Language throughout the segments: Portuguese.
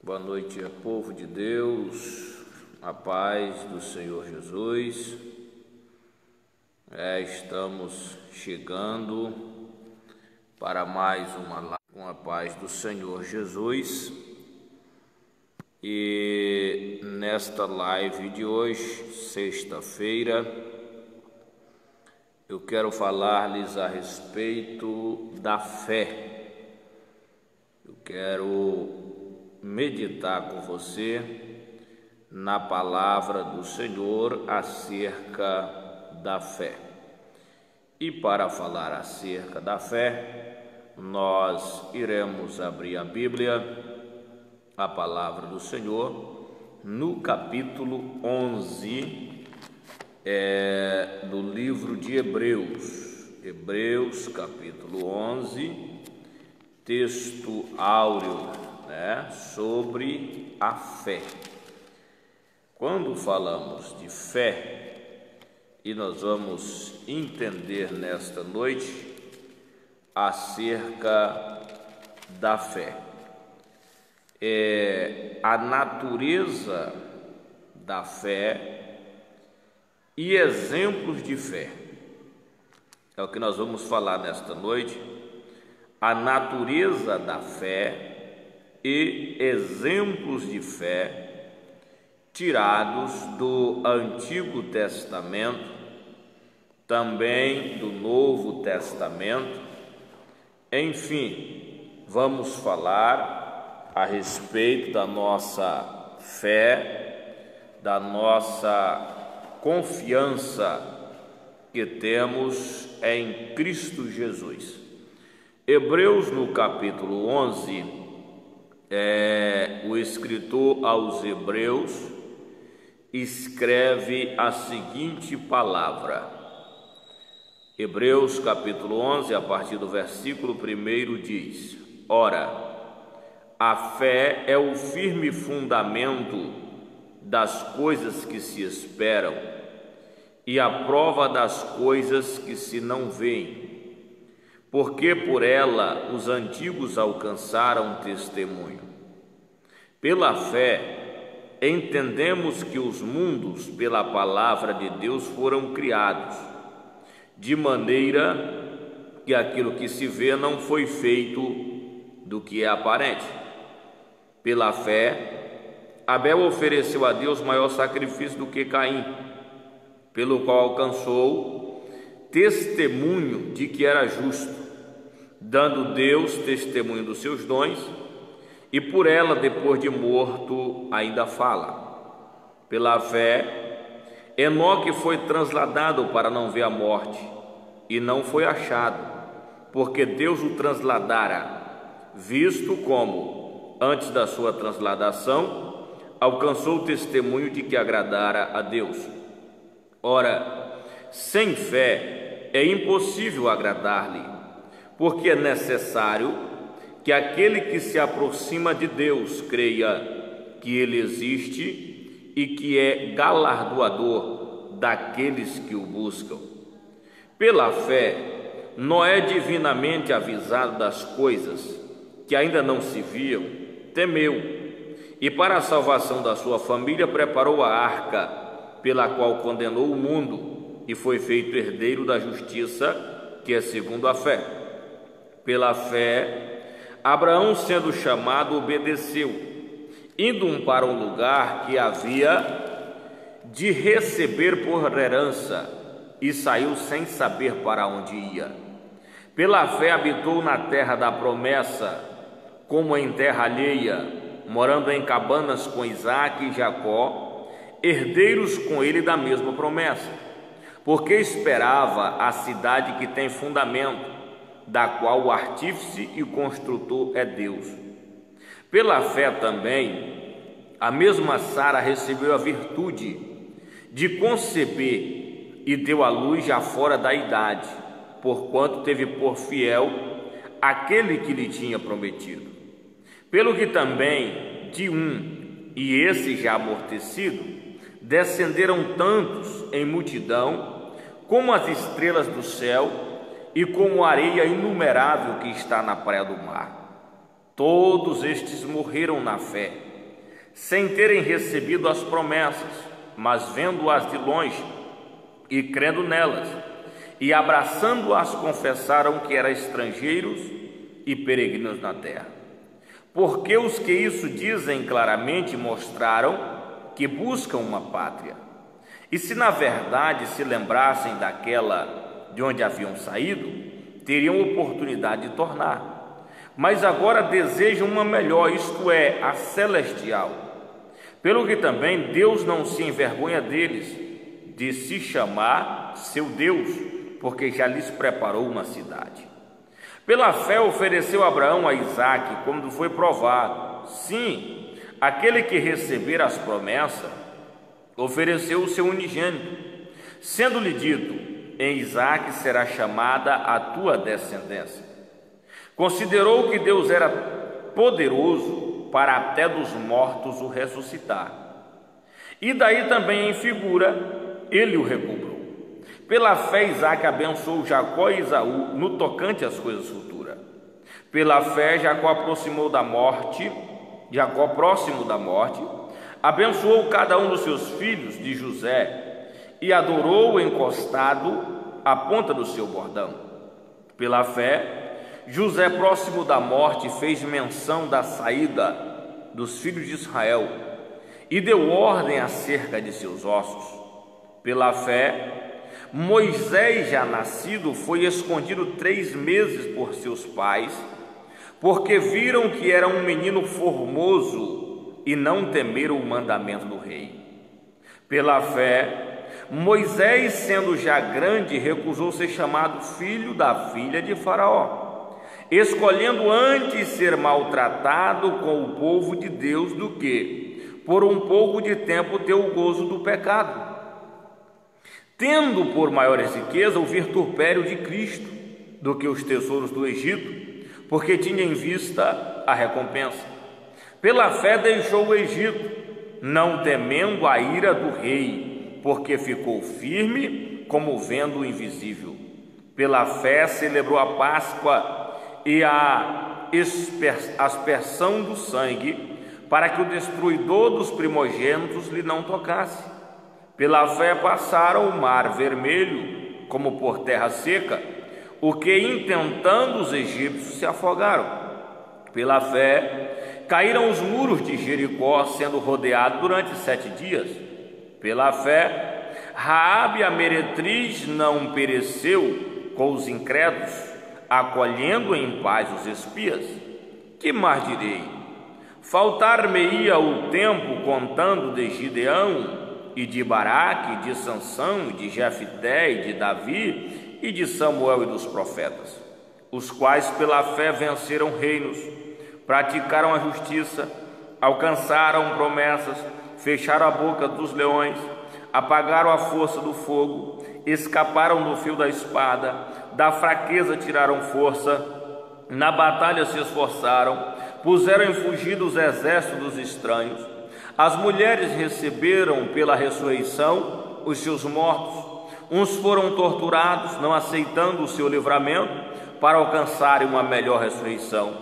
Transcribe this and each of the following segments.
Boa noite, povo de Deus, a paz do Senhor Jesus. Estamos chegando para mais uma live com a paz do Senhor Jesus. E nesta live de hoje, sexta-feira, eu quero falar-lhes a respeito da fé. Eu quero meditar com você na palavra do Senhor acerca da fé. E para falar acerca da fé, nós iremos abrir a Bíblia, a palavra do Senhor, no capítulo 11 do livro de Hebreus. Hebreus, capítulo 11, texto áureo, sobre a fé. Quando falamos de fé, e nós vamos entender nesta noite acerca da fé, a natureza da fé e exemplos de fé. É o que nós vamos falar nesta noite, a natureza da fé e exemplos de fé tirados do Antigo Testamento, também do Novo Testamento. Enfim, vamos falar a respeito da nossa fé, da nossa confiança que temos em Cristo Jesus. Hebreus, no capítulo 11, o escritor aos Hebreus escreve a seguinte palavra. Hebreus capítulo 11, a partir do versículo 1 diz: Ora, a fé é o firme fundamento das coisas que se esperam e a prova das coisas que se não veem, porque por ela os antigos alcançaram testemunho. Pela fé, entendemos que os mundos, pela palavra de Deus, foram criados, de maneira que aquilo que se vê não foi feito do que é aparente. Pela fé, Abel ofereceu a Deus maior sacrifício do que Caim, pelo qual alcançou testemunho de que era justo, dando Deus testemunho dos seus dons, e por ela, depois de morto, ainda fala. Pela fé, Enoque foi trasladado para não ver a morte, e não foi achado, porque Deus o trasladara, visto como, antes da sua transladação, alcançou o testemunho de que agradara a Deus. Ora, sem fé é impossível agradar-lhe, porque é necessário que aquele que se aproxima de Deus creia que Ele existe e que é galardoador daqueles que o buscam. Pela fé, Noé, divinamente avisado das coisas que ainda não se viam, temeu, e para a salvação da sua família preparou a arca, pela qual condenou o mundo e foi feito herdeiro da justiça, que é segundo a fé. Pela fé, Abraão, sendo chamado, obedeceu, indo para um lugar que havia de receber por herança, e saiu sem saber para onde ia. Pela fé habitou na terra da promessa, como em terra alheia, morando em cabanas com Isaque e Jacó, herdeiros com ele da mesma promessa, porque esperava a cidade que tem fundamento, da qual o artífice e o construtor é Deus. Pela fé também, a mesma Sara recebeu a virtude de conceber e deu à luz já fora da idade, porquanto teve por fiel aquele que lhe tinha prometido. Pelo que também de um, e esse já amortecido, descenderam tantos em multidão como as estrelas do céu e como a areia inumerável que está na praia do mar. Todos estes morreram na fé, sem terem recebido as promessas, mas vendo-as de longe e crendo nelas, e abraçando-as confessaram que eram estrangeiros e peregrinos na terra. Porque os que isso dizem claramente mostraram que buscam uma pátria. E se na verdade se lembrassem daquela de onde haviam saído, teriam oportunidade de tornar. Mas agora desejam uma melhor, isto é, a celestial. Pelo que também Deus não se envergonha deles, de se chamar seu Deus, porque já lhes preparou uma cidade. Pela fé ofereceu Abraão a Isaque, quando foi provado. Sim, aquele que receber as promessas, ofereceu o seu unigênito, sendo-lhe dito: em Isaque será chamada a tua descendência. Considerou que Deus era poderoso para até dos mortos o ressuscitar. E daí também em figura, ele o recobrou. Pela fé Isaque abençoou Jacó e Esaú no tocante às coisas futuras. Pela fé Jacó próximo da morte, abençoou cada um dos seus filhos de José e adorou encostado à ponta do seu bordão. Pela fé, José, próximo da morte, fez menção da saída dos filhos de Israel e deu ordem acerca de seus ossos. Pela fé, Moisés, já nascido, foi escondido 3 meses por seus pais, porque viram que era um menino formoso e não temeram o mandamento do rei. Pela fé, Moisés, sendo já grande, recusou ser chamado filho da filha de Faraó, escolhendo antes ser maltratado com o povo de Deus do que, por um pouco de tempo, ter o gozo do pecado, tendo por maiores riqueza o vitupério de Cristo do que os tesouros do Egito, porque tinha em vista a recompensa. Pela fé deixou o Egito, não temendo a ira do rei, porque ficou firme como vendo o invisível. Pela fé celebrou a Páscoa e a aspersão do sangue, para que o destruidor dos primogênitos lhe não tocasse. Pela fé passaram o mar vermelho como por terra seca, o que intentando os egípcios se afogaram. Pela fé caíram os muros de Jericó, sendo rodeados durante 7 dias. Pela fé, Raabe a meretriz não pereceu com os incrédulos, acolhendo em paz os espias. Que mais direi? Faltar-me-ia o tempo contando de Gideão, e de Baraque, de Sansão, e de Jefté, e de Davi, e de Samuel e dos profetas, os quais pela fé venceram reinos, praticaram a justiça, alcançaram promessas, fecharam a boca dos leões, apagaram a força do fogo, escaparam do fio da espada, da fraqueza tiraram força, na batalha se esforçaram, puseram em fugida os exércitos dos estranhos. As mulheres receberam pela ressurreição os seus mortos. Uns foram torturados, não aceitando o seu livramento, para alcançarem uma melhor ressurreição.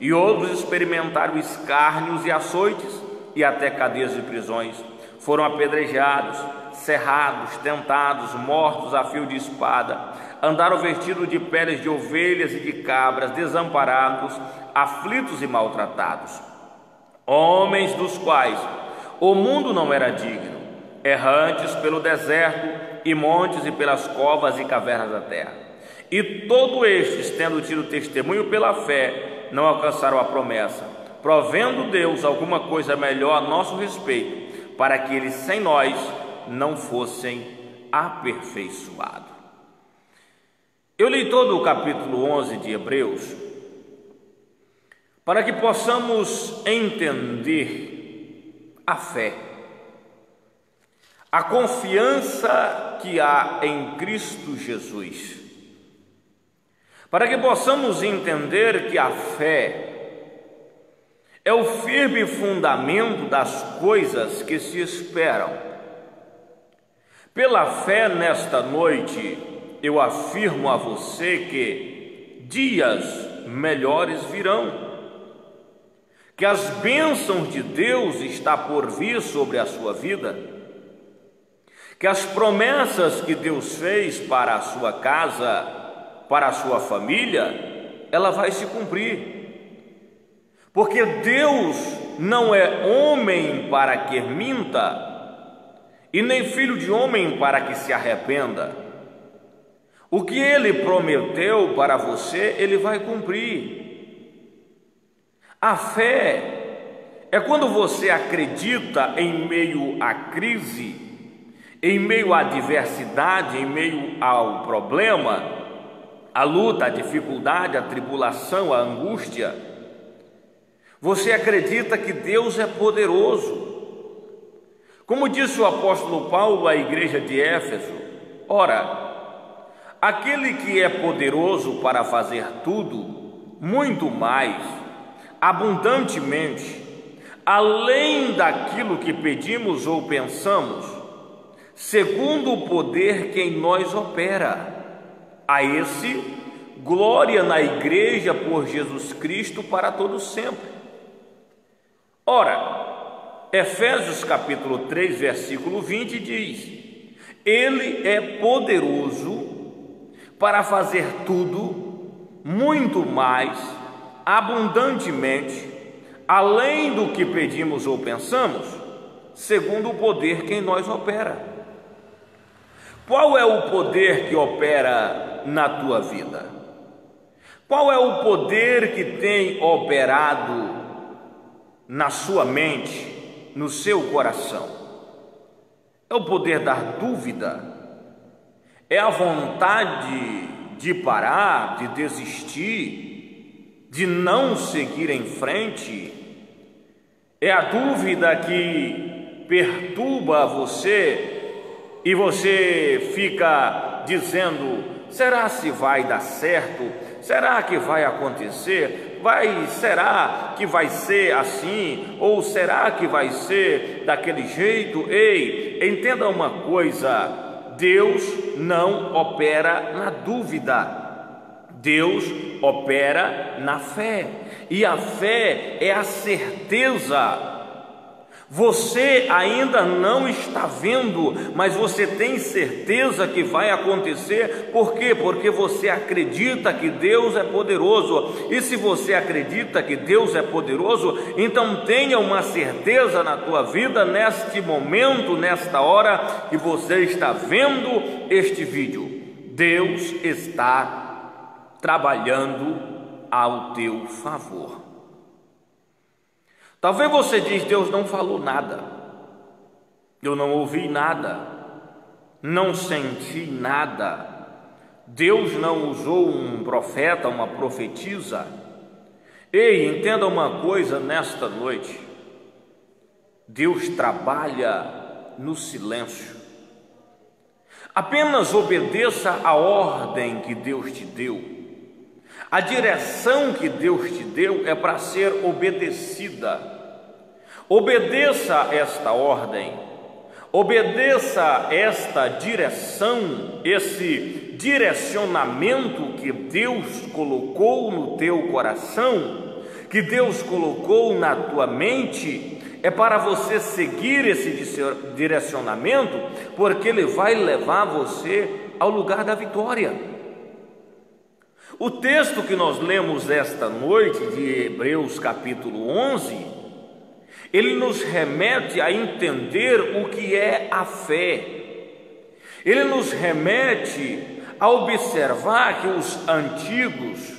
E outros experimentaram escárnios e açoites, e até cadeias de prisões. Foram apedrejados, cerrados, tentados, mortos a fio de espada. Andaram vestidos de peles de ovelhas e de cabras, desamparados, aflitos e maltratados. Homens dos quais o mundo não era digno, errantes pelo deserto e montes e pelas covas e cavernas da terra. E todos estes, tendo tido testemunho pela fé, não alcançaram a promessa, provendo Deus alguma coisa melhor a nosso respeito, para que eles sem nós não fossem aperfeiçoados. Eu li todo o capítulo 11 de Hebreus, para que possamos entender a fé, a confiança que há em Cristo Jesus, para que possamos entender que a fé é o firme fundamento das coisas que se esperam. Pela fé, nesta noite, eu afirmo a você que dias melhores virão. que as bênçãos de Deus está por vir sobre a sua vida, que as promessas que Deus fez para a sua casa, para a sua família, ela vai se cumprir. Porque Deus não é homem para que minta, e nem filho de homem para que se arrependa. O que Ele prometeu para você, Ele vai cumprir. A fé é quando você acredita em meio à crise, em meio à adversidade, em meio ao problema, à luta, à dificuldade, à tribulação, à angústia. Você acredita que Deus é poderoso. Como disse o apóstolo Paulo à igreja de Éfeso: ora, aquele que é poderoso para fazer tudo, muito mais, abundantemente, além daquilo que pedimos ou pensamos, segundo o poder que em nós opera. A esse, glória na igreja por Jesus Cristo para todos sempre. Ora, Efésios capítulo 3, versículo 20 diz: Ele é poderoso para fazer tudo, muito mais, abundantemente, além do que pedimos ou pensamos, segundo o poder que em nós opera. Qual é o poder que opera na tua vida? Qual é o poder que tem operado na sua mente, no seu coração? É o poder da dúvida? É a vontade de parar, de desistir, de não seguir em frente? É a dúvida que perturba você e você fica dizendo: será se vai dar certo? Será que vai acontecer? Será que vai ser assim? Ou será que vai ser daquele jeito? Ei, entenda uma coisa: Deus não opera na dúvida, Deus opera na fé, e a fé é a certeza. Você ainda não está vendo, mas você tem certeza que vai acontecer. Por quê? Porque você acredita que Deus é poderoso. E se você acredita que Deus é poderoso, então tenha uma certeza na tua vida, neste momento, nesta hora que você está vendo este vídeo: Deus está trabalhando ao teu favor. Talvez você diz: Deus não falou nada, eu não ouvi nada, não senti nada, Deus não usou um profeta, uma profetisa. Ei, entenda uma coisa nesta noite: Deus trabalha no silêncio. Apenas obedeça a ordem que Deus te deu. A direção que Deus te deu é para ser obedecida. Obedeça esta ordem, obedeça esta direção, esse direcionamento que Deus colocou no teu coração, que Deus colocou na tua mente. É para você seguir esse direcionamento, porque ele vai levar você ao lugar da vitória. O texto que nós lemos esta noite de Hebreus capítulo 11, ele nos remete a entender o que é a fé. Ele nos remete a observar que os antigos,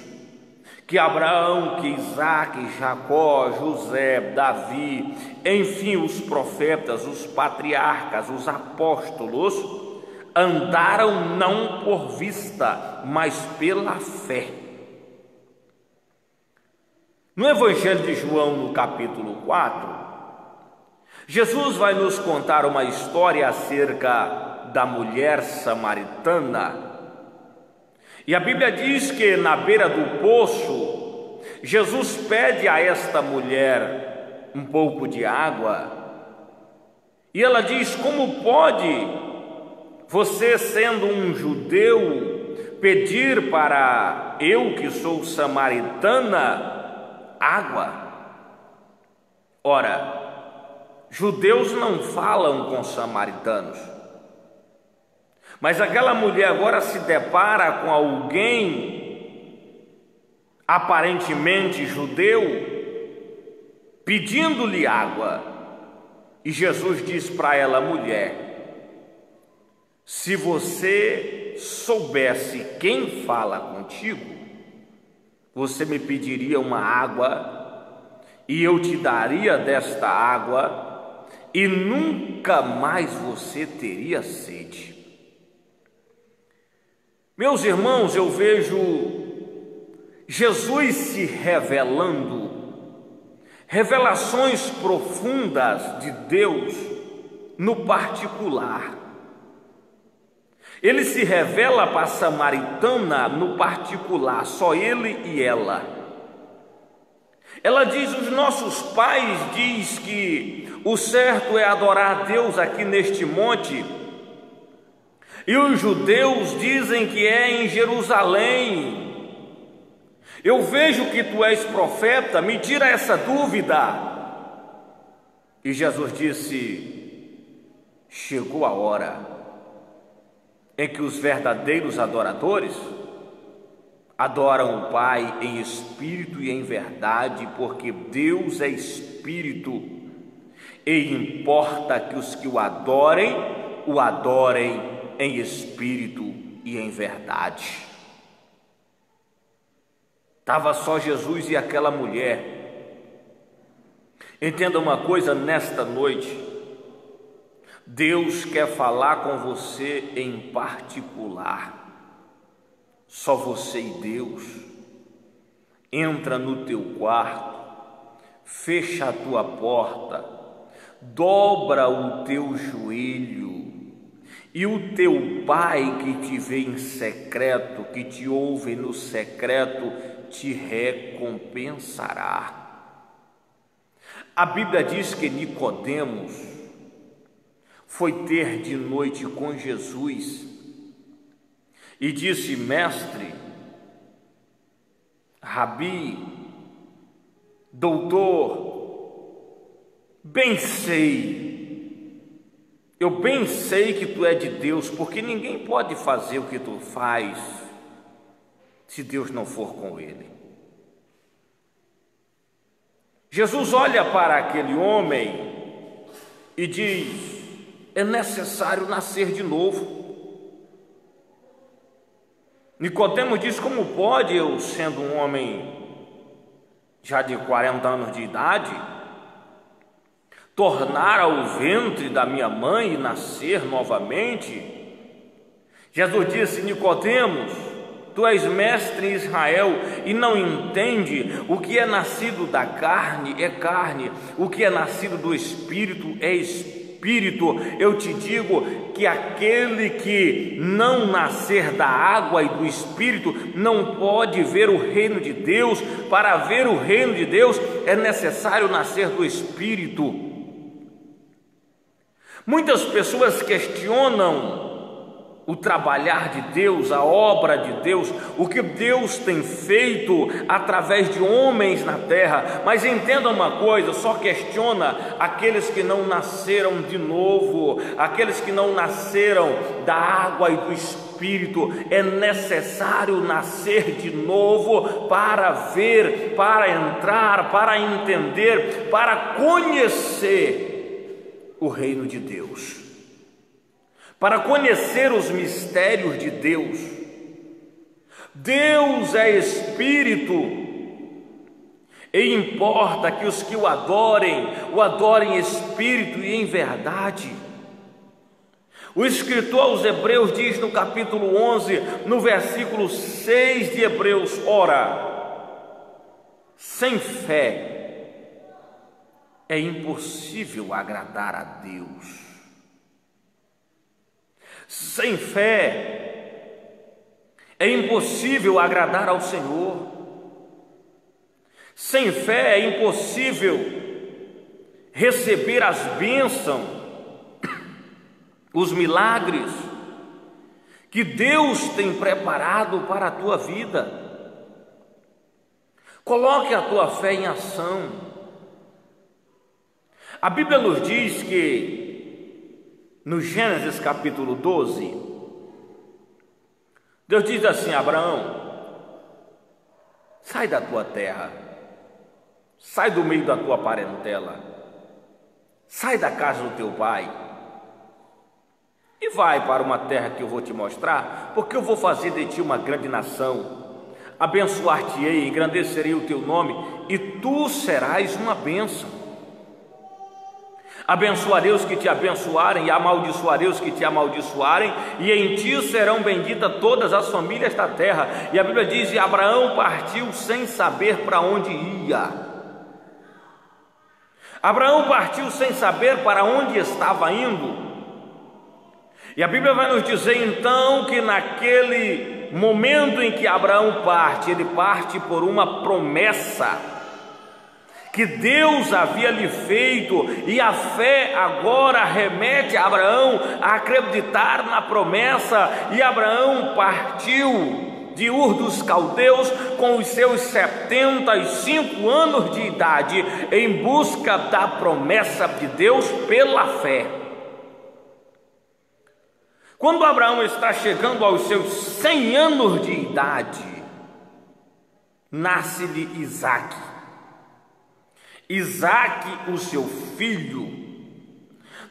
que Abraão, que Isaac, Jacó, José, Davi, enfim, os profetas, os patriarcas, os apóstolos, andaram não por vista, mas pela fé. No Evangelho de João, no capítulo 4, Jesus vai nos contar uma história acerca da mulher samaritana. E a Bíblia diz que na beira do poço, Jesus pede a esta mulher um pouco de água. E ela diz: como pode você, sendo um judeu, pedir para eu, que sou samaritana, água? Ora, judeus não falam com samaritanos, mas aquela mulher agora se depara com alguém aparentemente judeu pedindo-lhe água, e Jesus diz para ela: mulher, se você soubesse quem fala contigo, você me pediria uma água e eu te daria desta água e nunca mais você teria sede. Meus irmãos, eu vejo Jesus se revelando, revelações profundas de Deus no particular. Ele se revela para a samaritana no particular, só ele e ela. Ela diz: os nossos pais diz que o certo é adorar a Deus aqui neste monte, e os judeus dizem que é em Jerusalém. Eu vejo que tu és profeta, me tira essa dúvida. E Jesus disse: chegou a hora em que os verdadeiros adoradores adoram o Pai em espírito e em verdade, porque Deus é espírito, e importa que os que o adorem em espírito e em verdade. Estava só Jesus e aquela mulher. Entenda uma coisa nesta noite: Deus quer falar com você em particular, só você e Deus. Entra no teu quarto, fecha a tua porta, dobra o teu joelho, e o teu Pai que te vê em secreto, que te ouve no secreto, te recompensará. A Bíblia diz que Nicodemos foi ter de noite com Jesus e disse: mestre, rabi, doutor, eu bem sei que tu é de Deus, porque ninguém pode fazer o que tu faz se Deus não for com ele. Jesus olha para aquele homem e diz: é necessário nascer de novo. Nicodemos diz: como pode eu, sendo um homem já de 40 anos de idade, tornar ao ventre da minha mãe e nascer novamente? Jesus disse: Nicodemos, tu és mestre em Israel e não entende o que é nascido da carne é carne, o que é nascido do Espírito é espírito. Eu te digo que aquele que não nascer da água e do Espírito não pode ver o reino de Deus. Para ver o reino de Deus é necessário nascer do Espírito. Muitas pessoas questionam o trabalhar de Deus, a obra de Deus, o que Deus tem feito através de homens na terra, mas entenda uma coisa: só questiona aqueles que não nasceram de novo, aqueles que não nasceram da água e do Espírito. É necessário nascer de novo para ver, para entrar, para entender, para conhecer o reino de Deus, para conhecer os mistérios de Deus. Deus é Espírito, e importa que os que o adorem em espírito e em verdade. O escritor aos Hebreus diz no capítulo 11, no versículo 6 de Hebreus: ora, sem fé é impossível agradar a Deus. Sem fé é impossível agradar ao Senhor. Sem fé é impossível receber as bênçãos, os milagres que Deus tem preparado para a tua vida. Coloque a tua fé em ação. A Bíblia nos diz que no Gênesis capítulo 12, Deus diz assim: Abraão, sai da tua terra, sai do meio da tua parentela, sai da casa do teu pai e vai para uma terra que eu vou te mostrar, porque eu vou fazer de ti uma grande nação, abençoar-te-ei, engrandecerei o teu nome e tu serás uma bênção. Abençoarei os que te abençoarem e amaldiçoarei os que te amaldiçoarem, e em ti serão benditas todas as famílias da terra. E a Bíblia diz: e Abraão partiu sem saber para onde ia. Abraão partiu sem saber para onde estava indo. E a Bíblia vai nos dizer então que naquele momento em que Abraão parte, ele parte por uma promessa que Deus havia lhe feito, e a fé agora remete a Abraão a acreditar na promessa. E Abraão partiu de Ur dos Caldeus com os seus 75 anos de idade em busca da promessa de Deus pela fé. Quando Abraão está chegando aos seus 100 anos de idade, nasce-lhe Isaque. Isaque, o seu filho.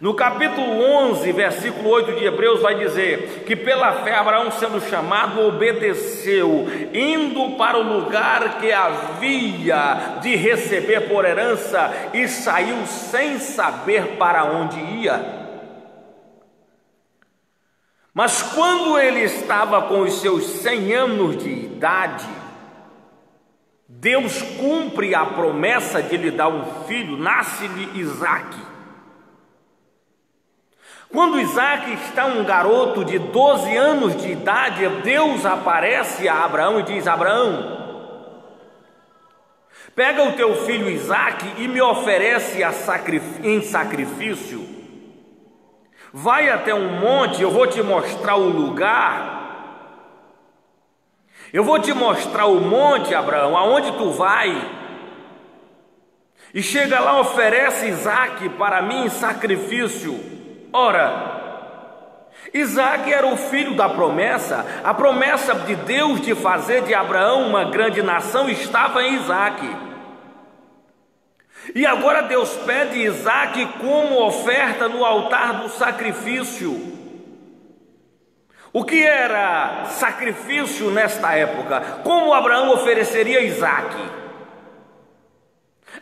No capítulo 11, versículo 8 de Hebreus vai dizer que pela fé Abraão, sendo chamado, obedeceu, indo para o lugar que havia de receber por herança, e saiu sem saber para onde ia. Mas quando ele estava com os seus 100 anos de idade, Deus cumpre a promessa de lhe dar um filho, nasce-lhe Isaque. Quando Isaque está um garoto de 12 anos de idade, Deus aparece a Abraão e diz: Abraão, pega o teu filho Isaque e me oferece em sacrifício. Vai até um monte, eu vou te mostrar o lugar. Eu vou te mostrar o monte, Abraão, aonde tu vai. E chega lá, oferece Isaque para mim em sacrifício. Ora, Isaque era o filho da promessa. A promessa de Deus de fazer de Abraão uma grande nação estava em Isaque. E agora Deus pede Isaque como oferta no altar do sacrifício. O que era sacrifício nesta época? Como Abraão ofereceria Isaque?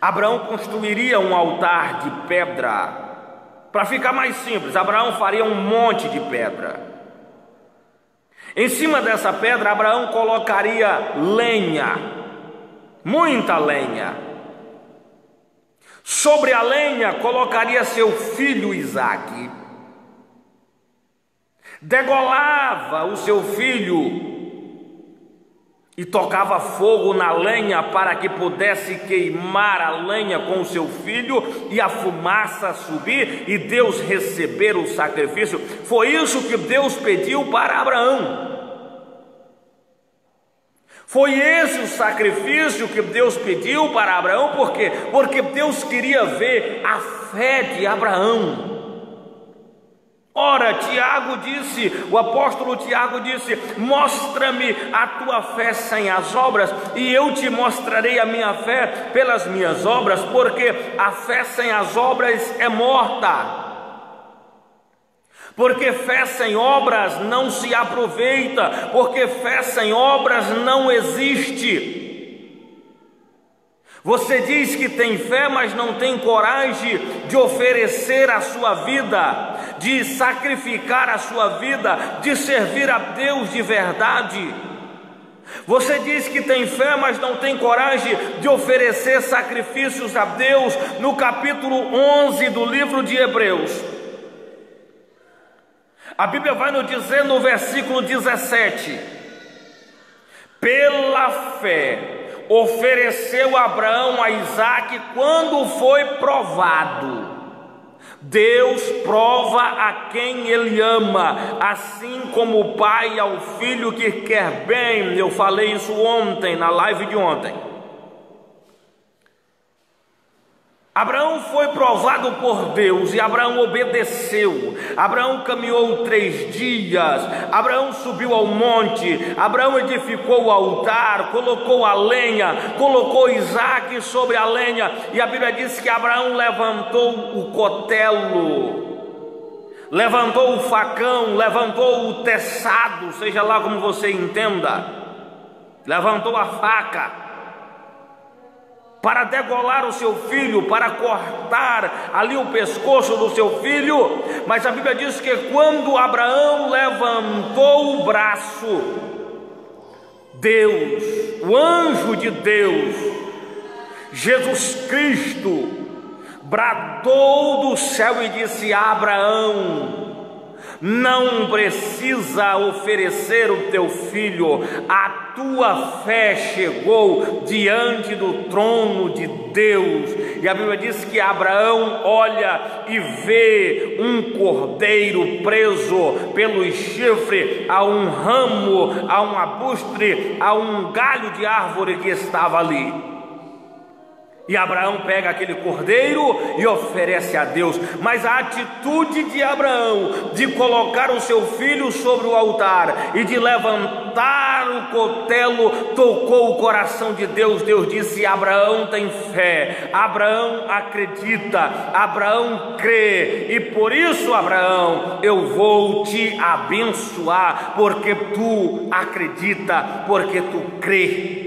Abraão construiria um altar de pedra. Para ficar mais simples, Abraão faria um monte de pedra. Em cima dessa pedra, Abraão colocaria lenha, muita lenha. Sobre a lenha, colocaria seu filho Isaque. Degolava o seu filho e tocava fogo na lenha para que pudesse queimar a lenha com o seu filho e a fumaça subir e Deus receber o sacrifício. Foi isso que Deus pediu para Abraão. Foi esse o sacrifício que Deus pediu para Abraão. Por quê? Porque Deus queria ver a fé de Abraão. Ora, Tiago disse, o apóstolo Tiago disse: mostra-me a tua fé sem as obras, e eu te mostrarei a minha fé pelas minhas obras, porque a fé sem as obras é morta. Porque fé sem obras não se aproveita, porque fé sem obras não existe. Você diz que tem fé, mas não tem coragem de oferecer a sua vida, de sacrificar a sua vida, de servir a Deus de verdade. Você diz que tem fé, mas não tem coragem de oferecer sacrifícios a Deus. No capítulo 11 do livro de Hebreus, a Bíblia vai nos dizer no versículo 17: pela fé ofereceu Abraão a Isaque quando foi provado. Deus prova a quem Ele ama, assim como o pai ao filho que quer bem. Eu falei isso ontem, na live de ontem. Abraão foi provado por Deus e Abraão obedeceu. Abraão caminhou 3 dias, Abraão subiu ao monte, Abraão edificou o altar, colocou a lenha, colocou Isaque sobre a lenha, e a Bíblia diz que Abraão levantou o cutelo, levantou o facão, levantou o teçado, seja lá como você entenda, levantou a faca, para degolar o seu filho, para cortar ali o pescoço do seu filho. Mas a Bíblia diz que quando Abraão levantou o braço, Deus, o anjo de Deus, Jesus Cristo, bradou do céu e disse: Abraão, não precisa oferecer o teu filho, a tua fé chegou diante do trono de Deus. E a Bíblia diz que Abraão olha e vê um cordeiro preso pelo chifre a um ramo, a um arbustre, a um galho de árvore que estava ali. E Abraão pega aquele cordeiro e oferece a Deus. Mas a atitude de Abraão de colocar o seu filho sobre o altar e de levantar o cutelo tocou o coração de Deus. Deus disse: Abraão tem fé, Abraão acredita, Abraão crê, e por isso, Abraão, eu vou te abençoar, porque tu acredita, porque tu crê.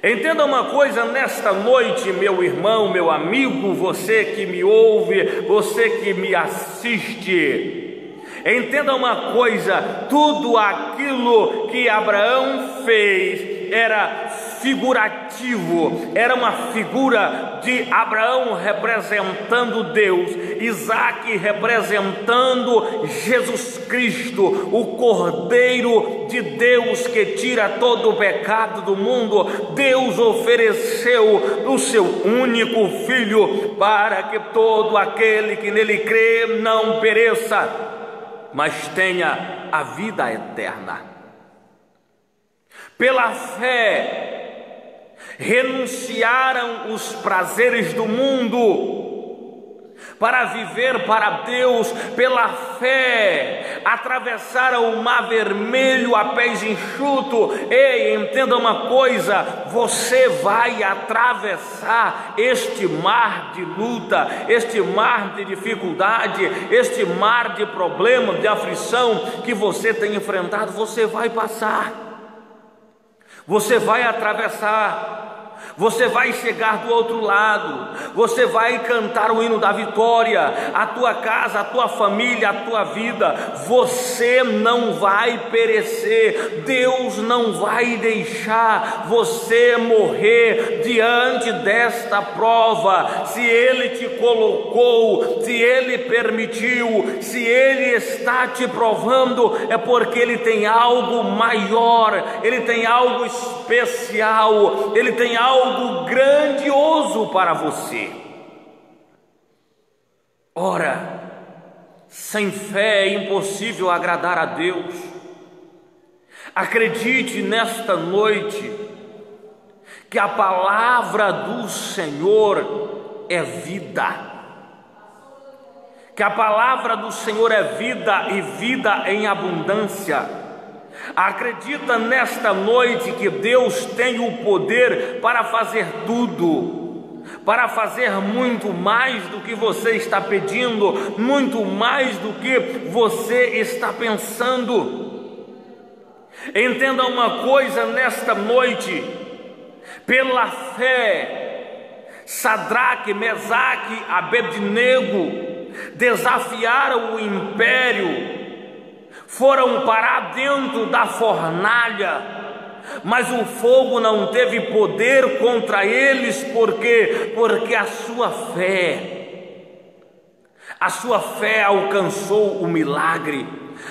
Entenda uma coisa nesta noite, meu irmão, meu amigo, você que me ouve, você que me assiste. Entenda uma coisa: tudo aquilo que Abraão fez era figurativo, era uma figura de Abraão representando Deus, Isaque representando Jesus Cristo, o Cordeiro de Deus que tira todo o pecado do mundo. Deus ofereceu o seu único Filho para que todo aquele que nele crê não pereça, mas tenha a vida eterna. Pela fé, renunciaram os prazeres do mundo para viver para Deus. Pela fé, atravessaram o mar vermelho a pés enxutos. Ei, entenda uma coisa: você vai atravessar este mar de luta, este mar de dificuldade, este mar de problema, de aflição que você tem enfrentado. Você vai passar. Você vai atravessar, você vai chegar do outro lado, você vai cantar o hino da vitória, a tua casa, a tua família, a tua vida. Você não vai perecer, Deus não vai deixar você morrer diante desta prova. Se Ele te colocou, se Ele permitiu, se Ele está te provando, é porque Ele tem algo maior, Ele tem algo especial, Ele tem algo grandioso para você. Ora, sem fé é impossível agradar a Deus. Acredite nesta noite que a palavra do Senhor é vida, que a palavra do Senhor é vida e vida em abundância. Acredita nesta noite que Deus tem o poder para fazer tudo, para fazer muito mais do que você está pedindo, muito mais do que você está pensando. Entenda uma coisa nesta noite: pela fé, Sadraque, Mesaque, Abednego desafiaram o império, foram parar dentro da fornalha, mas o fogo não teve poder contra eles. Por quê? Porque a sua fé alcançou o milagre,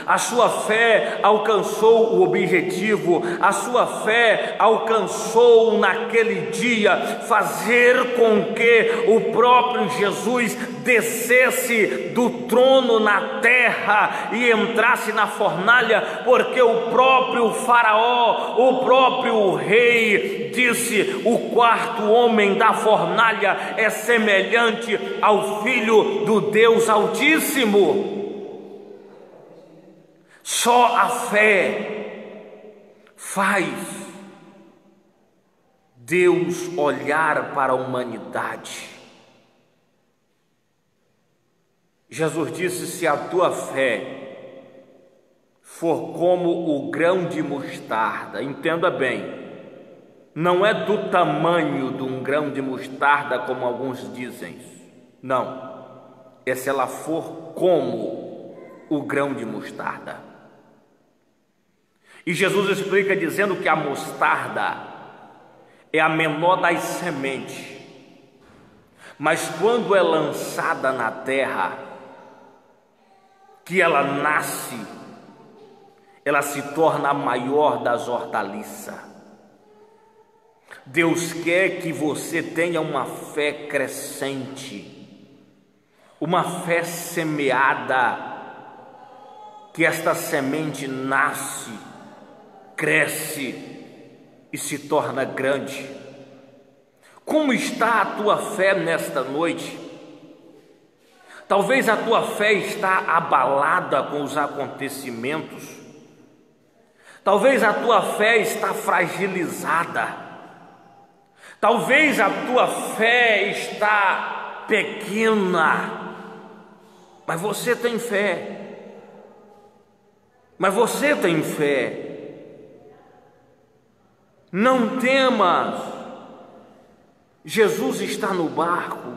A sua fé alcançou o objetivo, a sua fé alcançou naquele dia fazer com que o próprio Jesus descesse do trono na terra e entrasse na fornalha, porque o próprio faraó, o próprio rei disse: o quarto homem da fornalha é semelhante ao Filho do Deus Altíssimo. Só a fé faz Deus olhar para a humanidade. Jesus disse: se a tua fé for como o grão de mostarda, entenda bem, não é do tamanho de um grão de mostarda como alguns dizem, não, é se ela for como o grão de mostarda. E Jesus explica dizendo que a mostarda é a menor das sementes, mas quando é lançada na terra, que ela nasce, ela se torna a maior das hortaliças. Deus quer que você tenha uma fé crescente, uma fé semeada, que esta semente nasce, cresce e se torna grande. Como está a tua fé nesta noite? Talvez a tua fé está abalada com os acontecimentos. Talvez a tua fé está fragilizada. Talvez a tua fé está pequena. Mas você tem fé. Mas você tem fé. Não temas, Jesus está no barco,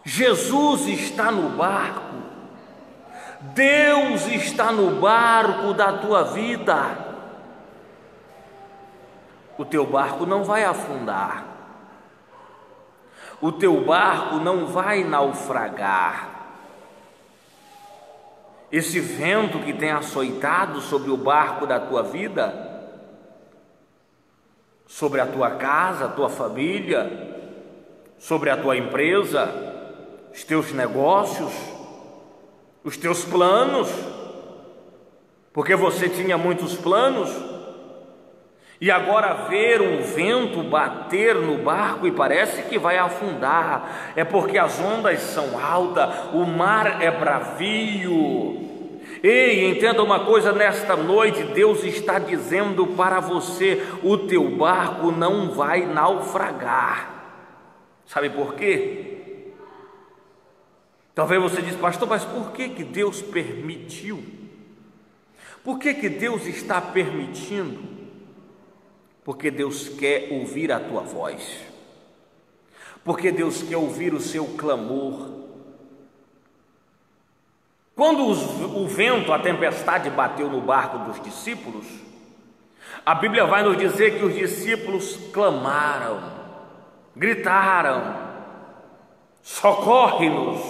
Jesus está no barco, Deus está no barco da tua vida. O teu barco não vai afundar, o teu barco não vai naufragar. Esse vento que tem açoitado sobre o barco da tua vida, sobre a tua casa, a tua família, sobre a tua empresa, os teus negócios, os teus planos, porque você tinha muitos planos, e agora ver um vento bater no barco e parece que vai afundar, é porque as ondas são altas, o mar é bravio. Ei, entenda uma coisa nesta noite, Deus está dizendo para você: o teu barco não vai naufragar. Sabe por quê? Talvez você diz: pastor, mas por que Deus permitiu? Por que Deus está permitindo? Porque Deus quer ouvir a tua voz, porque Deus quer ouvir o seu clamor. Quando o vento, a tempestade bateu no barco dos discípulos, a Bíblia vai nos dizer que os discípulos clamaram, gritaram: socorre-nos,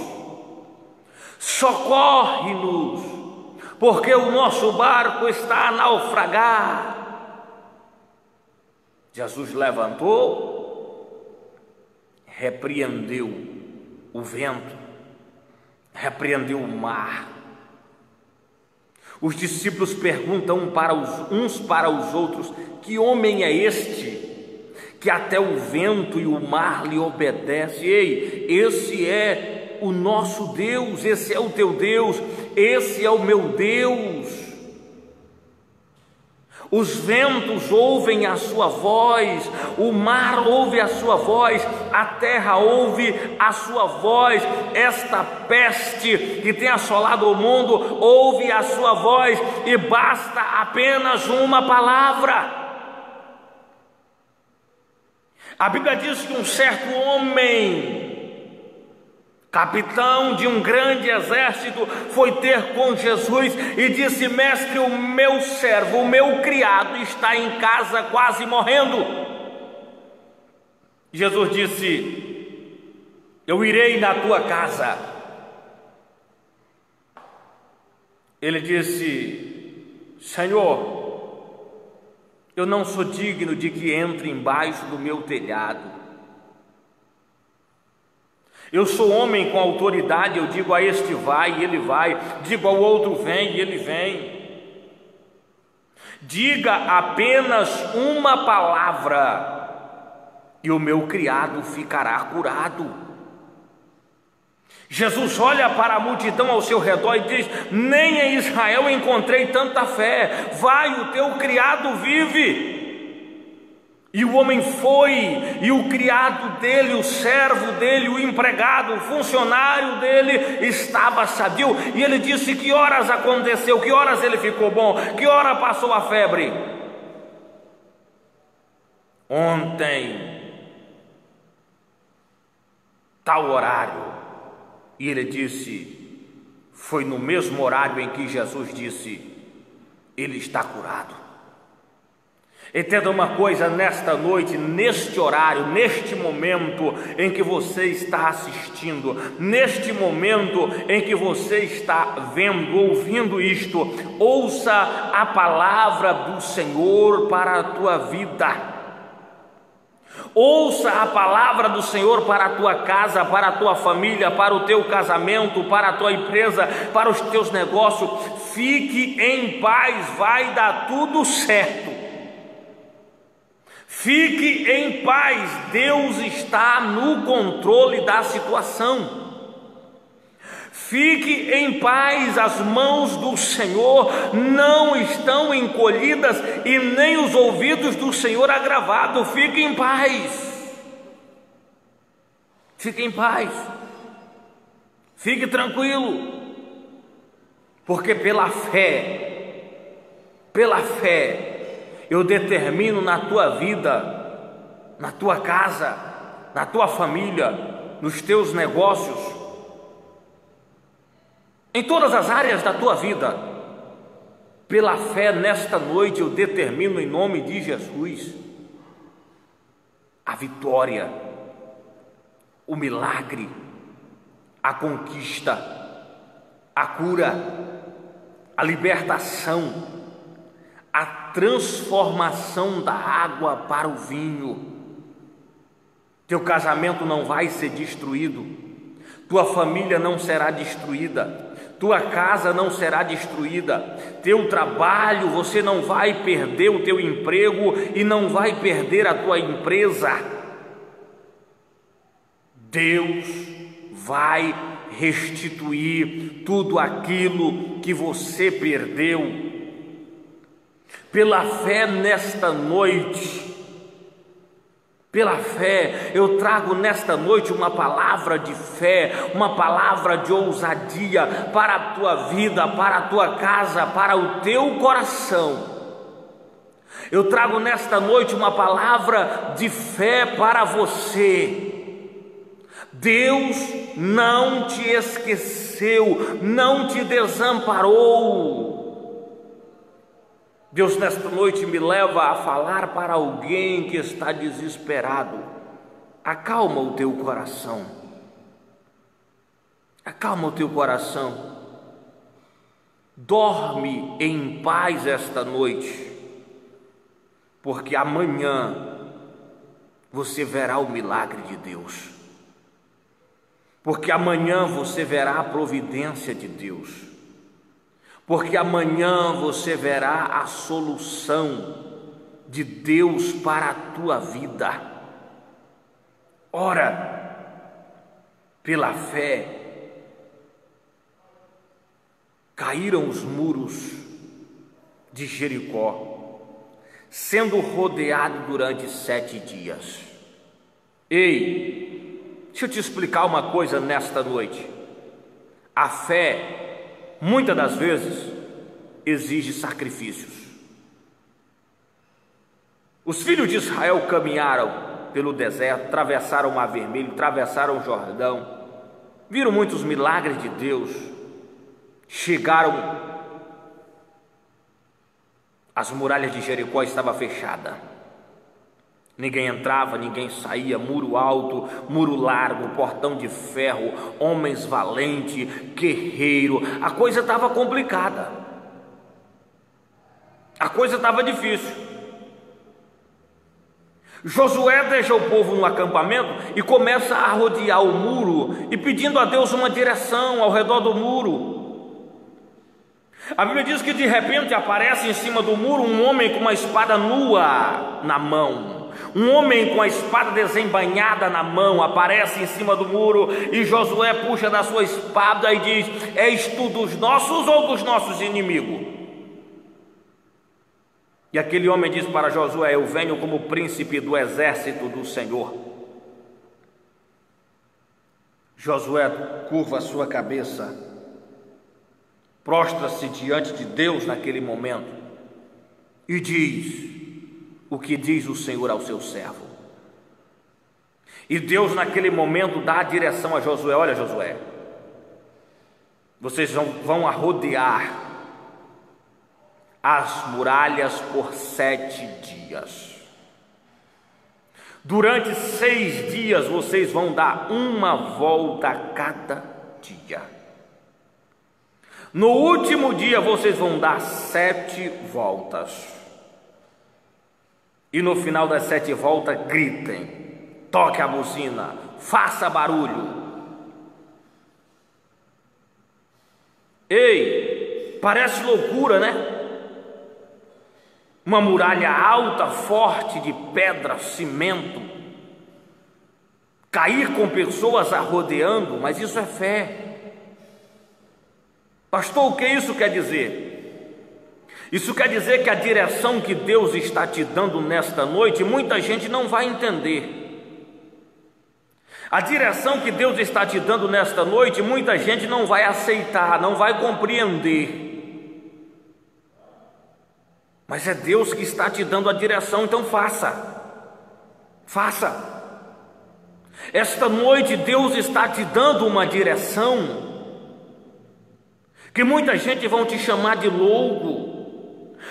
socorre-nos, porque o nosso barco está a naufragar. Jesus levantou, repreendeu o vento, repreendeu o mar. Os discípulos perguntam uns para os outros: que homem é este, que até o vento e o mar lhe obedecem? Ei, esse é o nosso Deus, esse é o teu Deus, esse é o meu Deus. Os ventos ouvem a sua voz, o mar ouve a sua voz, a terra ouve a sua voz. Esta peste que tem assolado o mundo ouve a sua voz, e basta apenas uma palavra. A Bíblia diz que um certo homem, capitão de um grande exército, foi ter com Jesus e disse: mestre, o meu servo, o meu criado está em casa quase morrendo. Jesus disse: eu irei na tua casa Ele disse: Senhor, eu não sou digno de que entre embaixo do meu telhado. Eu sou homem com autoridade, eu digo a este vai e ele vai, digo ao outro vem e ele vem. Diga apenas uma palavra e o meu criado ficará curado. Jesus olha para a multidão ao seu redor e diz: nem em Israel encontrei tanta fé. Vai, o teu criado vive. E o homem foi, e o criado dele, o servo dele, o empregado, o funcionário dele estava sadio. E ele disse: que horas aconteceu, que horas ele ficou bom, que hora passou a febre? Ontem, tal horário. E ele disse: foi no mesmo horário em que Jesus disse: ele está curado. Entenda uma coisa, nesta noite, neste horário, neste momento em que você está assistindo, neste momento em que você está vendo, ouvindo isto, ouça a palavra do Senhor para a tua vida. Ouça a palavra do Senhor para a tua casa, para a tua família, para o teu casamento, para a tua empresa, para os teus negócios. Fique em paz, vai dar tudo certo. Fique em paz, Deus está no controle da situação. Fique em paz, as mãos do Senhor não estão encolhidas e nem os ouvidos do Senhor agravados. Fique em paz. Fique em paz. Fique tranquilo. Porque pela fé, eu determino na tua vida, na tua casa, na tua família, nos teus negócios, em todas as áreas da tua vida, pela fé nesta noite eu determino em nome de Jesus a vitória, o milagre, a conquista, a cura, a libertação, a transformação da água para o vinho. Teu casamento não vai ser destruído, tua família não será destruída, tua casa não será destruída, teu trabalho, você não vai perder o teu emprego e não vai perder a tua empresa. Deus vai restituir tudo aquilo que você perdeu. Pela fé nesta noite, pela fé, eu trago nesta noite uma palavra de fé, uma palavra de ousadia para a tua vida, para a tua casa, para o teu coração. Eu trago nesta noite uma palavra de fé para você. Deus não te esqueceu, não te desamparou. Deus nesta noite me leva a falar para alguém que está desesperado. Acalma o teu coração. Acalma o teu coração. Dorme em paz esta noite, porque amanhã você verá o milagre de Deus. Porque amanhã você verá a providência de Deus. Porque amanhã você verá a solução de Deus para a tua vida. Ora, pela fé, caíram os muros de Jericó, sendo rodeado durante 7 dias. Ei, deixa eu te explicar uma coisa nesta noite. A fé, muitas das vezes, exige sacrifícios. Os filhos de Israel caminharam pelo deserto, atravessaram o Mar Vermelho, atravessaram o Jordão, viram muitos milagres de Deus, chegaram, as muralhas de Jericó estavam fechadas, Ninguém entrava, ninguém saía, muro alto, muro largo, portão de ferro, homens valentes, guerreiro. A coisa estava complicada, a coisa estava difícil. Josué deixa o povo no acampamento e começa a rodear o muro e pedindo a Deus uma direção ao redor do muro. A Bíblia diz que de repente aparece em cima do muro um homem com uma espada nua na mão. Um homem com a espada desembainhada na mão aparece em cima do muro e Josué puxa da sua espada e diz: és tu dos nossos ou dos nossos inimigos? E aquele homem diz para Josué: eu venho como príncipe do exército do Senhor. Josué curva a sua cabeça, prostra-se diante de Deus naquele momento e diz o que diz o Senhor ao seu servo. E Deus naquele momento dá a direção a Josué: olha, Josué, vocês vão rodear as muralhas por 7 dias. Durante 6 dias vocês vão dar uma volta a cada dia. No último dia vocês vão dar 7 voltas. E no final das 7 voltas, gritem, toque a buzina, faça barulho. Ei, parece loucura, né? Uma muralha alta, forte, de pedra, cimento, cair com pessoas a rodeando, mas isso é fé. Pastor, o que isso quer dizer? Isso quer dizer que a direção que Deus está te dando nesta noite, muita gente não vai entender. A direção que Deus está te dando nesta noite, muita gente não vai aceitar, não vai compreender. Mas é Deus que está te dando a direção, então faça. Esta noite Deus está te dando uma direção que muita gente vão te chamar de louco.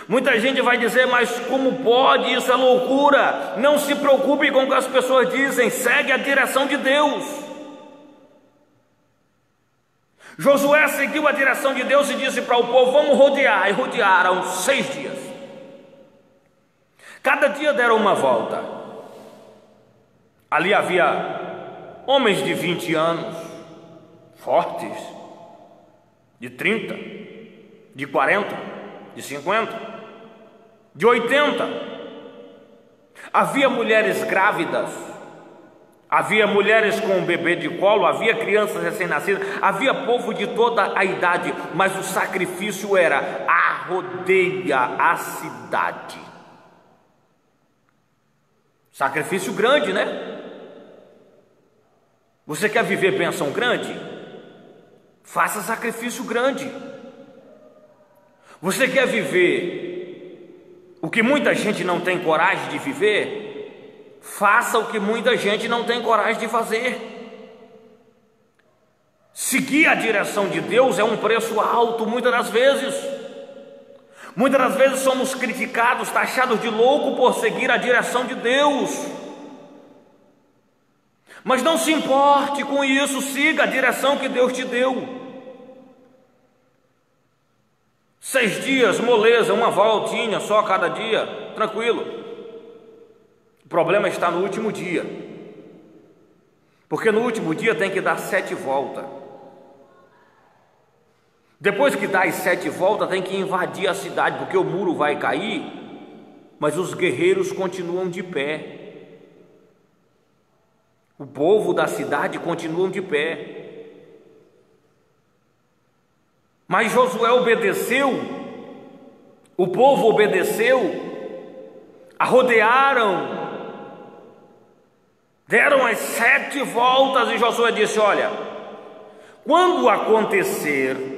Muita gente vai dizer: mas como pode? Isso é loucura. Não se preocupe com o que as pessoas dizem, segue a direção de Deus. Josué seguiu a direção de Deus e disse para o povo: vamos rodear. E rodearam 6 dias. Cada dia deram uma volta. Ali havia homens de 20 anos, fortes, de 30, de 40, de 50, de 80. Havia mulheres grávidas, havia mulheres com um bebê de colo, havia crianças recém-nascidas, havia povo de toda a idade, mas o sacrifício era: arrodeia a cidade. Sacrifício grande, né? Você quer viver bênção grande? Faça sacrifício grande. Você quer viver o que muita gente não tem coragem de viver? Faça o que muita gente não tem coragem de fazer. Seguir a direção de Deus é um preço alto, muitas das vezes. Muitas das vezes somos criticados, taxados de louco por seguir a direção de Deus. Mas não se importe com isso, siga a direção que Deus te deu. 6 dias, moleza, uma voltinha só a cada dia, tranquilo. O problema está no último dia, porque no último dia tem que dar 7 voltas. Depois que dá as 7 voltas, tem que invadir a cidade, porque o muro vai cair, mas os guerreiros continuam de pé. O povo da cidade continuam de pé. Mas Josué obedeceu, o povo obedeceu, arrodearam, deram as 7 voltas e Josué disse: olha, quando acontecer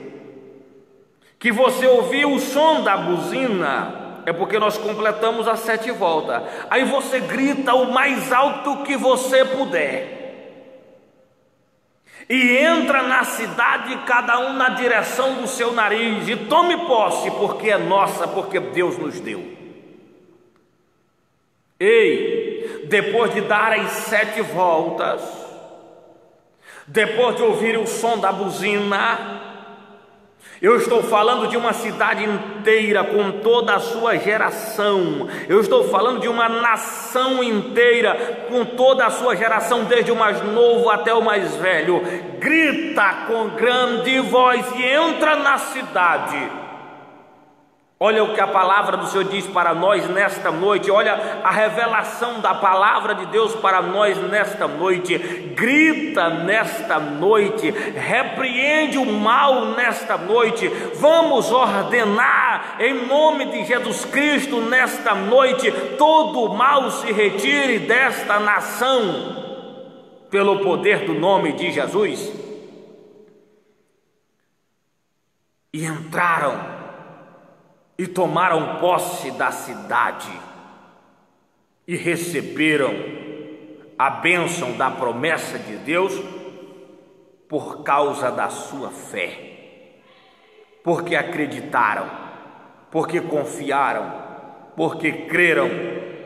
que você ouvir o som da buzina, é porque nós completamos as 7 voltas. Aí você grita o mais alto que você puder. E entra na cidade, cada um na direção do seu nariz, e tome posse, porque é nossa, porque Deus nos deu. Ei, depois de darem 7 voltas, depois de ouvir o som da buzina, eu estou falando de uma cidade inteira com toda a sua geração. Eu estou falando de uma nação inteira com toda a sua geração, desde o mais novo até o mais velho. Grita com grande voz e entra na cidade. Olha o que a palavra do Senhor diz para nós nesta noite. Olha a revelação da palavra de Deus para nós nesta noite. Grita nesta noite, repreende o mal nesta noite. Vamos ordenar em nome de Jesus Cristo nesta noite, todo o mal se retire desta nação, pelo poder do nome de Jesus. E entraram e tomaram posse da cidade e receberam a bênção da promessa de Deus por causa da sua fé, porque acreditaram, porque confiaram, porque creram,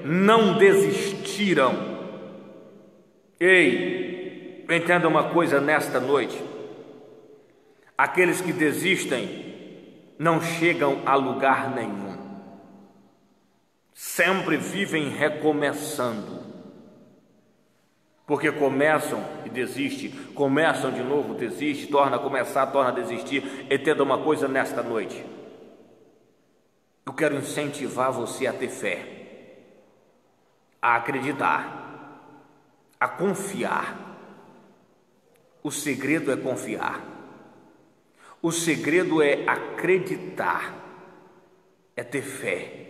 não desistiram. Ei, entenda uma coisa nesta noite: aqueles que desistem não chegam a lugar nenhum, sempre vivem recomeçando, porque começam e desistem, começam de novo, desistem, torna a começar, torna a desistir. Entenda uma coisa nesta noite: eu quero incentivar você a ter fé, a acreditar, a confiar. O segredo é confiar. O segredo é acreditar, é ter fé.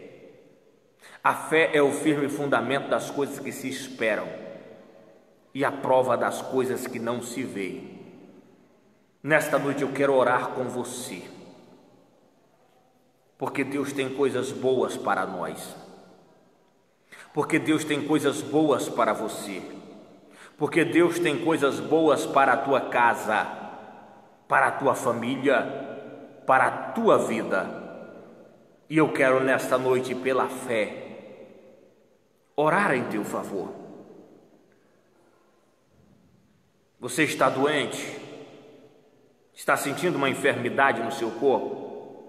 A fé é o firme fundamento das coisas que se esperam e a prova das coisas que não se veem. Nesta noite eu quero orar com você, porque Deus tem coisas boas para nós, porque Deus tem coisas boas para você, porque Deus tem coisas boas para a tua casa, para a tua família, para a tua vida. E eu quero nesta noite, pela fé, orar em teu favor. Você está doente? Está sentindo uma enfermidade no seu corpo?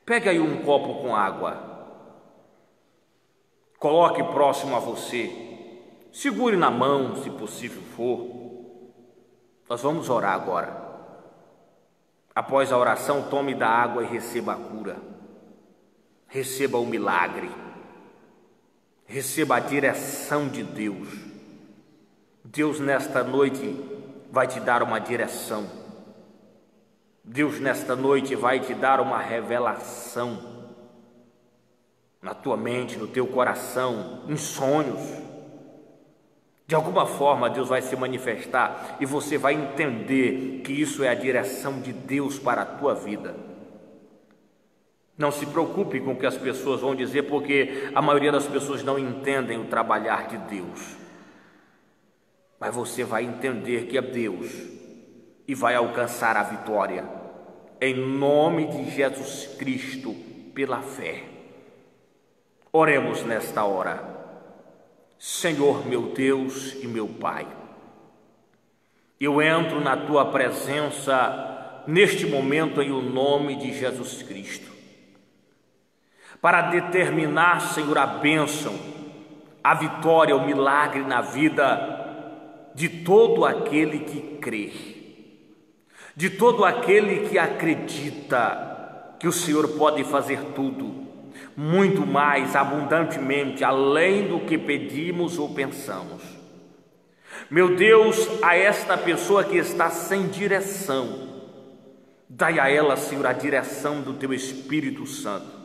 Pegue aí um copo com água, coloque próximo a você, segure na mão, se possível for. Nós vamos orar agora. Após a oração, tome da água e receba a cura, receba o milagre, receba a direção de Deus. Deus nesta noite vai te dar uma direção. Deus nesta noite vai te dar uma revelação na tua mente, no teu coração, em sonhos. De alguma forma Deus vai se manifestar e você vai entender que isso é a direção de Deus para a tua vida. Não se preocupe com o que as pessoas vão dizer, porque a maioria das pessoas não entendem o trabalhar de Deus. Mas você vai entender que é Deus e vai alcançar a vitória, em nome de Jesus Cristo, pela fé. Oremos nesta hora. Senhor meu Deus e meu Pai, eu entro na Tua presença neste momento em o nome de Jesus Cristo, para determinar, Senhor, a bênção, a vitória, o milagre na vida de todo aquele que crê, de todo aquele que acredita que o Senhor pode fazer tudo, muito mais abundantemente, além do que pedimos ou pensamos. Meu Deus, a esta pessoa que está sem direção, dai a ela, Senhor, a direção do Teu Espírito Santo.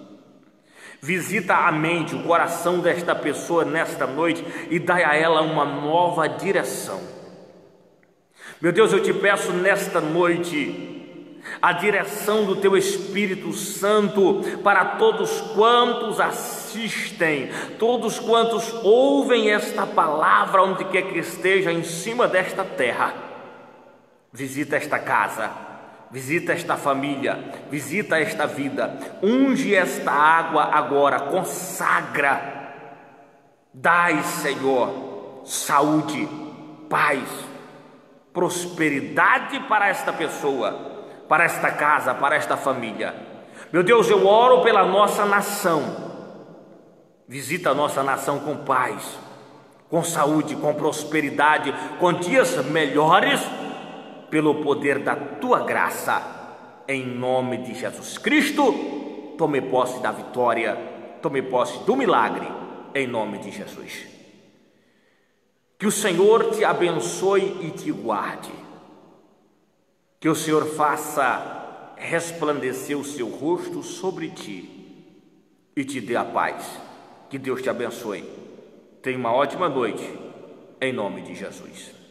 Visita a mente, o coração desta pessoa nesta noite e dai a ela uma nova direção. Meu Deus, eu te peço nesta noite a direção do Teu Espírito Santo para todos quantos assistem, todos quantos ouvem esta palavra, onde quer que esteja em cima desta terra. Visita esta casa, visita esta família, visita esta vida, unge esta água agora, consagra Dai, Senhor, saúde, paz, prosperidade para esta pessoa, para esta casa, para esta família. Meu Deus, eu oro pela nossa nação. Visita a nossa nação com paz, com saúde, com prosperidade, com dias melhores, pelo poder da tua graça, em nome de Jesus Cristo. Tome posse da vitória, tome posse do milagre, em nome de Jesus. Que o Senhor te abençoe e te guarde, que o Senhor faça resplandecer o seu rosto sobre ti e te dê a paz. Que Deus te abençoe. Tenha uma ótima noite, em nome de Jesus.